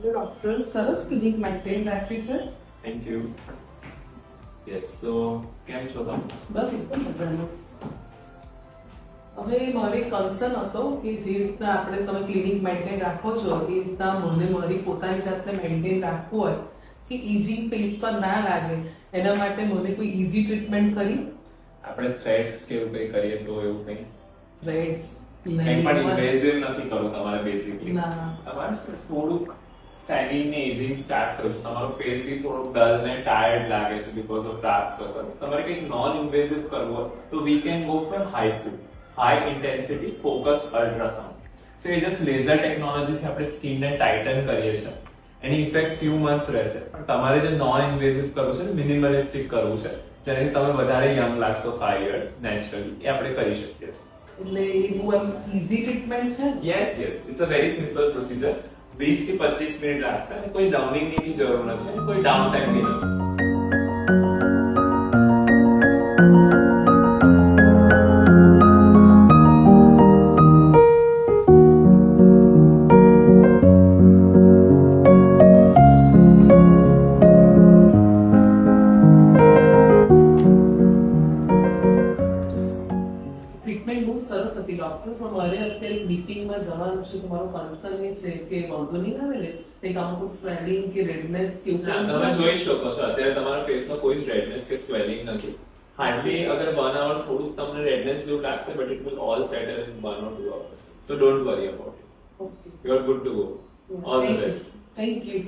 Doctor સરસ clinic maintain રાખી છે. Thank you. Yes, સો કેમ છો તમે? બસ એકદમ મજામાં. હવે મારે કન્સર્ન હતો કે જે રીતના આપણે તમે ક્લિનિક મેન્ટેન રાખો છો એ રીતના મને મારી પોતાની જાતને મેન્ટેન રાખવું હોય કે ઇઝી ફેસ પર ના લાગે એના માટે મને કોઈ ઇઝી ટ્રીટમેન્ટ કરી આપણે થ્રેડ્સ કે એવું કંઈ કરીએ તો એવું કંઈ થ્રેડ્સ કંઈ પણ ઇન્વેઝિવ નથી કરવું તમારે બેઝિકલી. ના. તમારે છે ને થોડુંક સેગિંગ ને એજિંગ સ્ટાર્ટ થયું છે. તમારો ફેસ બી થોડુંક ડલ ને ટાયર્ડ લાગે છે બીકોઝ ઓફ ડાર્ક સર્કલ્સ. તમારે કંઈક નોન ઇન્વેઝિવ કરવું હોય તો we can go for high intensity focus ultrasound. So એ જસ્ટ લેઝર ટેકનોલોજીથી આપણે સ્કિનને ટાઇટન કરીએ છીએ. એની ઇફેક્ટ ફ્યુ મંથ્સ રહેશે, પણ તમારે જે નોન ઇન્વેઝિવ કરવું છે, મિનિમલિસ્ટિક કરવું છે, જેનાથી તમે વધારે યંગ લાગશો 5 years નેચરલી, એ આપણે કરી શકીએ છીએ. એટલે એ બહુ એમ ઇઝી ટ્રીટમેન્ટ છે. Yes, it's a very simple procedure. 20 થી 25 મિનિટ લાગશે અને કોઈ ડાઉનિંગની બી જરૂર નથી અને કોઈ ડાઉન ટાઈમ બી નથી. ટ્રીટમેન્ટ બહુ સરસ હતી ડોક્ટર, પણ મારે અત્યારે મીટિંગમાં જવાનું છે તો મારો કન્સર્ન એ છે કે વાંધો નહીં આવે ને કંઈક અમુક સ્વેલિંગ કે રેડનેસ કે એવું ના, તમે જોઈ શકો છો અત્યારે તમારા ફેસમાં કોઈ જ રેડનેસ કે સ્વેલિંગ નથી. હાર્ડલી અગર 1 hour થોડુંક તમને રેડનેસ જેવું લાગશે, but it will all settle in 1 or 2 hours. So don't worry about it. Okay. You are good to go. All the best. Thank you.